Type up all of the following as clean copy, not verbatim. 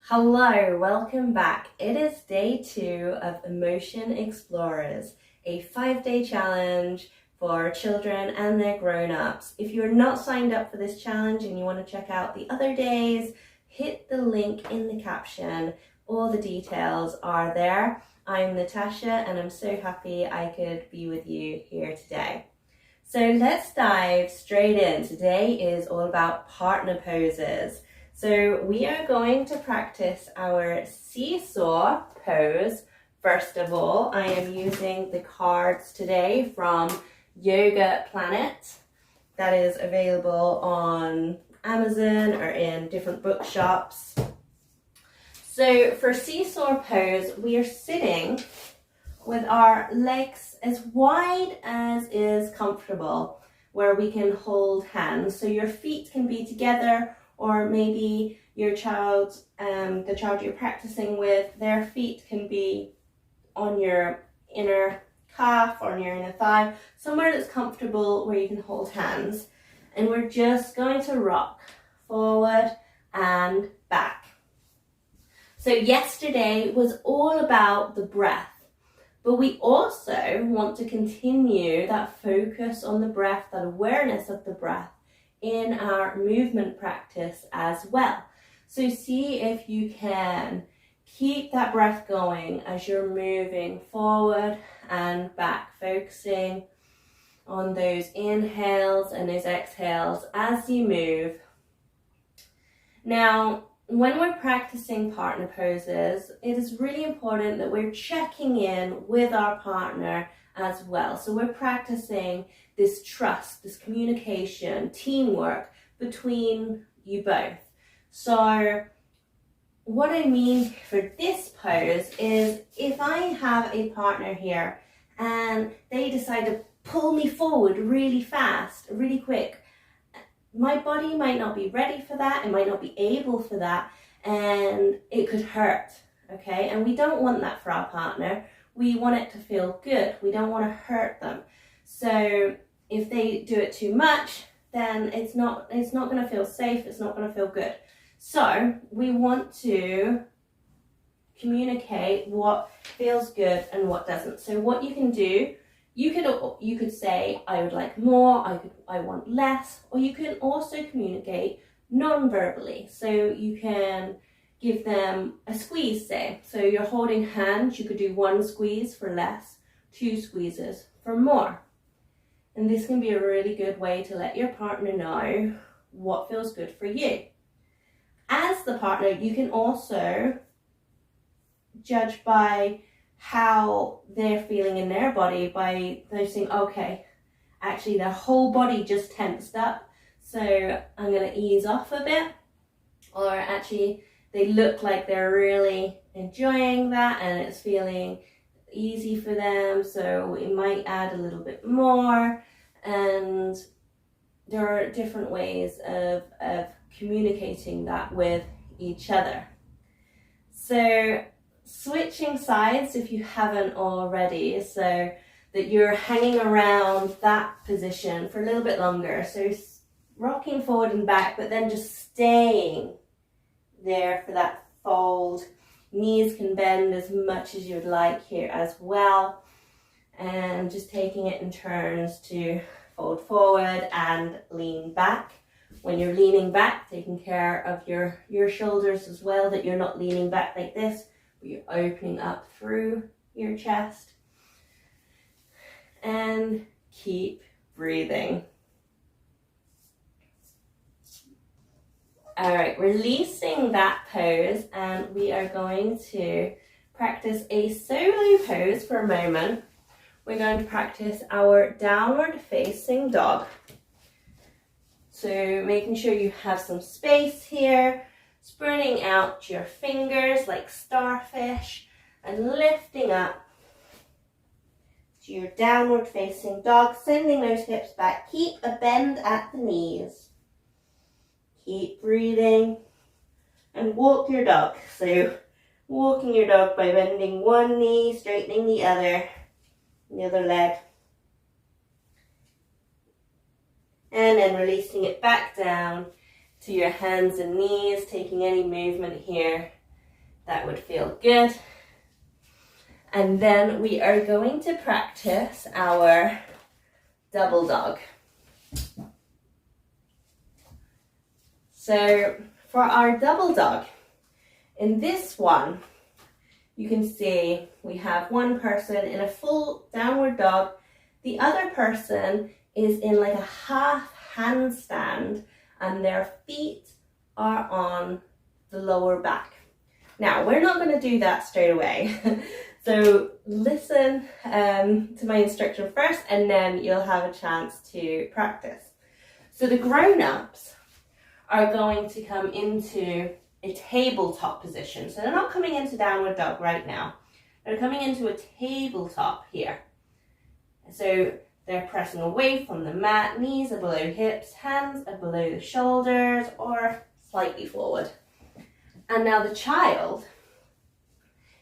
Hello, welcome back. It is day 2 of Emotion Explorers, a 5-day challenge for children and their grown-ups. If you're not signed up for this challenge and you want to check out the other days, hit the link in the caption. All the details are there. I'm Natasha and I'm so happy I could be with you here today. So let's dive straight in. Today is all about partner poses. So we are going to practice our seesaw pose. First of all, I am using the cards today from Yoga Planet that is available on Amazon or in different bookshops. So for seesaw pose, we are sitting with our legs as wide as is comfortable, where we can hold hands. So your feet can be together, or maybe your child, the child you're practicing with, their feet can be on your inner calf or on your inner thigh, somewhere that's comfortable where you can hold hands. And we're just going to rock forward and back. So yesterday was all about the breath, but we also want to continue that focus on the breath, that awareness of the breath in our movement practice as well. So see if you can keep that breath going as you're moving forward and back, focusing on those inhales and those exhales as you move. Now, when we're practicing partner poses, it is really important that we're checking in with our partner as well. So we're practicing this trust, this communication, teamwork between you both. So what I mean for this pose is if I have a partner here and they decide to pull me forward really fast, really quick, my body might not be ready for that, it might not be able for that, and it could hurt, okay? And we don't want that for our partner. We want it to feel good. We don't want to hurt them. So if they do it too much, then it's not going to feel safe. It's not going to feel good. So we want to communicate what feels good and what doesn't. So what you can do, you could say, I would like more, I want less, or you can also communicate non-verbally. So you can give them a squeeze, say. So you're holding hands, you could do 1 squeeze for less, 2 squeezes for more. And this can be a really good way to let your partner know what feels good for you. As the partner, you can also judge by how they're feeling in their body, by noticing, okay, actually their whole body just tensed up, so I'm going to ease off a bit, or actually they look like they're really enjoying that and it's feeling easy for them, so we might add a little bit more. And there are different ways of communicating that with each other. So switching sides if you haven't already, so that you're hanging around that position for a little bit longer. So rocking forward and back, but then just staying there for that fold. Knees can bend as much as you'd like here as well. And just taking it in turns to fold forward and lean back. When you're leaning back, taking care of your shoulders as well, that you're not leaning back like this, but you're opening up through your chest. And keep breathing. All right, releasing that pose, and we are going to practice a solo pose for a moment. We're going to practice our downward facing dog. So making sure you have some space here, spreading out your fingers like starfish and lifting up to your downward facing dog, sending those hips back. Keep a bend at the knees. Keep breathing and walk your dog. So walking your dog by bending one knee, straightening the other leg. And then releasing it back down to your hands and knees, taking any movement here That would feel good. And then we are going to practice our double dog. So for our double dog, in this one, you can see we have one person in a full downward dog. The other person is in like a half handstand and their feet are on the lower back. Now, we're not going to do that straight away. So listen to my instruction first and then you'll have a chance to practice. So the grown-ups are going to come into a tabletop position. So they're not coming into downward dog right now. They're coming into a tabletop here. So they're pressing away from the mat, knees are below hips, hands are below the shoulders or slightly forward. And now the child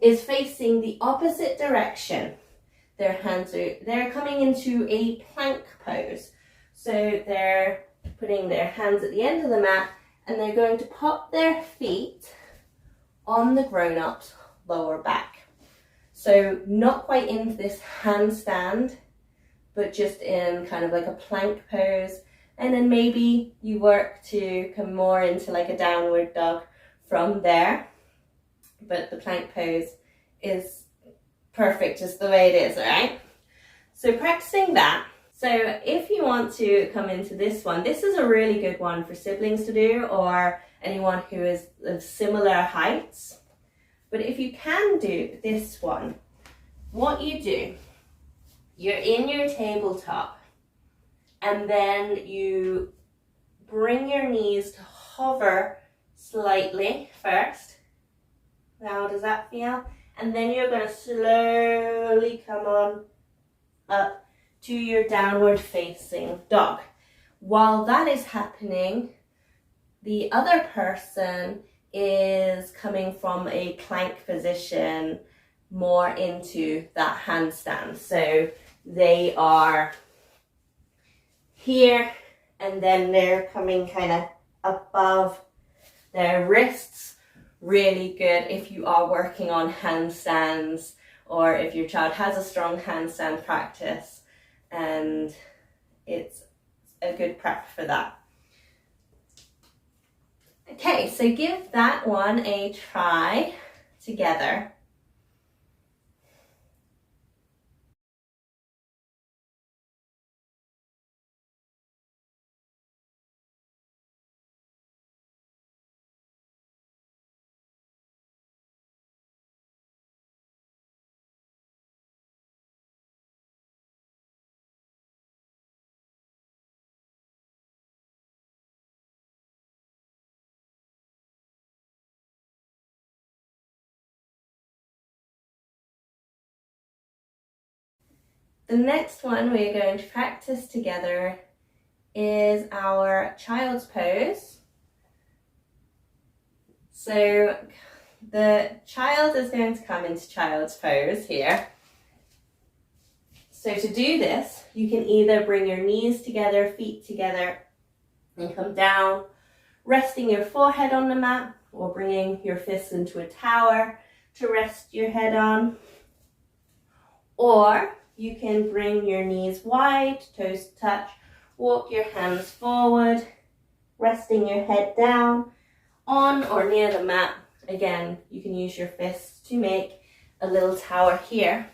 is facing the opposite direction. They're coming into a plank pose. So they're putting their hands at the end of the mat and they're going to pop their feet on the grown-up's lower back. So not quite into this handstand, but just in kind of like a plank pose. And then maybe you work to come more into like a downward dog from there. But the plank pose is perfect just the way it is, all right? So practicing that. So if you want to come into this one, this is a really good one for siblings to do or anyone who is of similar heights. But if you can do this one, what you do, you're in your tabletop and then you bring your knees to hover slightly first. Now, does that feel? And then you're going to slowly come on up to your downward facing dog. While that is happening, the other person is coming from a plank position more into that handstand. So they are here and then they're coming kind of above their wrists. Really good if you are working on handstands or if your child has a strong handstand practice, and it's a good prep for that. Okay, so give that one a try together. The next one we're going to practice together is our child's pose. So the child is going to come into child's pose here. So to do this, you can either bring your knees together, feet together, and come down, resting your forehead on the mat, or bringing your fists into a tower to rest your head on. Or you can bring your knees wide, toes touch, walk your hands forward, resting your head down on or near the mat. Again, you can use your fists to make a little tower here.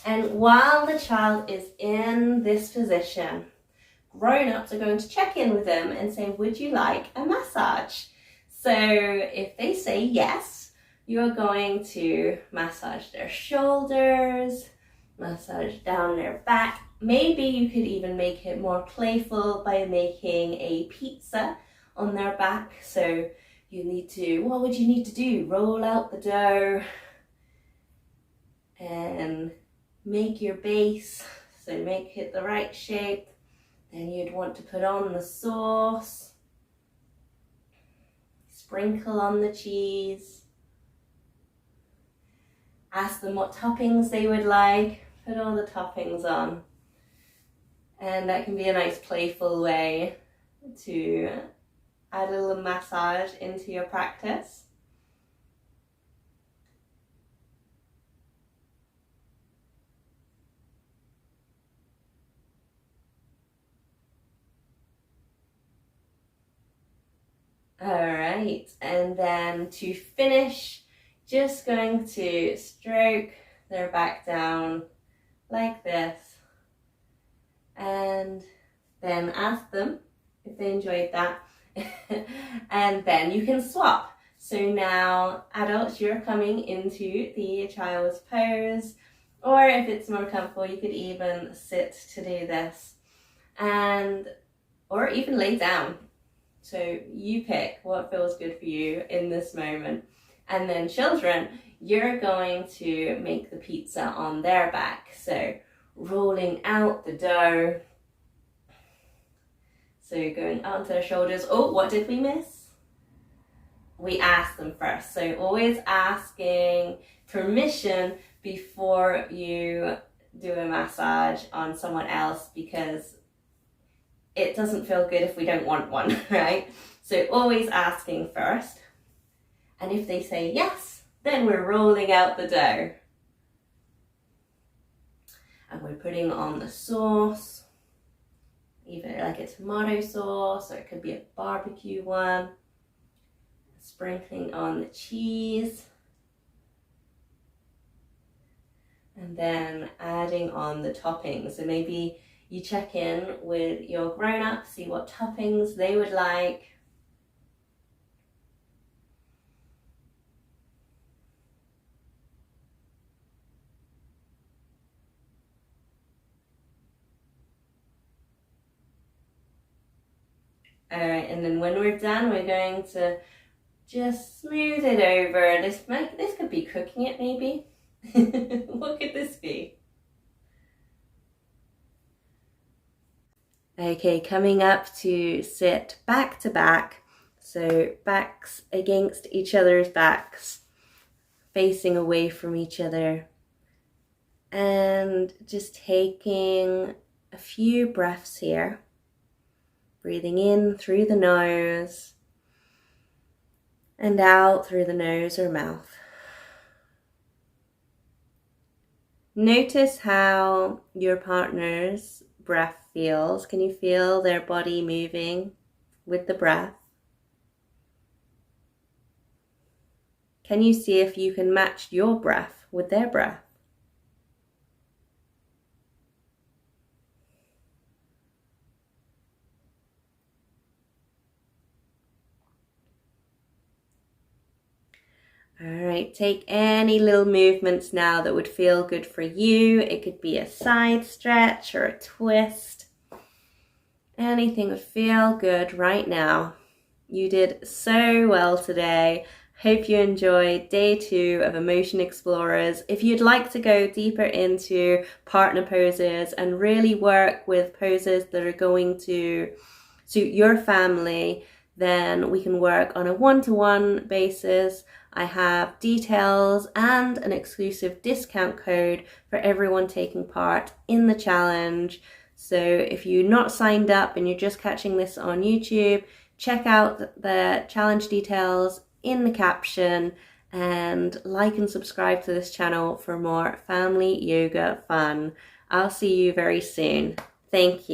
And while the child is in this position, grown-ups are going to check in with them and say, would you like a massage? So if they say yes, you're going to massage their shoulders, massage down their back. Maybe you could even make it more playful by making a pizza on their back. So what would you need to do? Roll out the dough and make your base. So make it the right shape. Then you'd want to put on the sauce. Sprinkle on the cheese. Ask them what toppings they would like. Put all the toppings on. And that can be a nice playful way to add a little massage into your practice. All right, and then to finish, just going to stroke their back down like this, and then ask them if they enjoyed that. And then you can swap. So now adults, you're coming into the child's pose, or if it's more comfortable, you could even sit to do this, and or even lay down. So you pick what feels good for you in this moment. And then children, you're going to make the pizza on their back. So rolling out the dough. So going onto their shoulders. Oh, what did we miss? We asked them first. So always asking permission before you do a massage on someone else, because it doesn't feel good if we don't want one, right? So always asking first. And if they say yes, then we're rolling out the dough. And we're putting on the sauce, either like a tomato sauce, or it could be a barbecue one. Sprinkling on the cheese. And then adding on the toppings. So maybe you check in with your grown-up, see what toppings they would like. All right, and then when we're done, we're going to just smooth it over. This could be cooking it, maybe. What could this be? Okay, coming up to sit back to back. So backs against each other's backs, facing away from each other. And just taking a few breaths here. Breathing in through the nose and out through the nose or mouth. Notice how your partner's breath feels. Can you feel their body moving with the breath? Can you see if you can match your breath with their breath? All right, take any little movements now that would feel good for you. It could be a side stretch or a twist. Anything would feel good right now. You did so well today. Hope you enjoyed day 2 of Emotion Explorers. If you'd like to go deeper into partner poses and really work with poses that are going to suit your family, then we can work on a one-to-one basis. I have details and an exclusive discount code for everyone taking part in the challenge. So if you're not signed up and you're just catching this on YouTube, check out the challenge details in the caption and like and subscribe to this channel for more family yoga fun. I'll see you very soon. Thank you.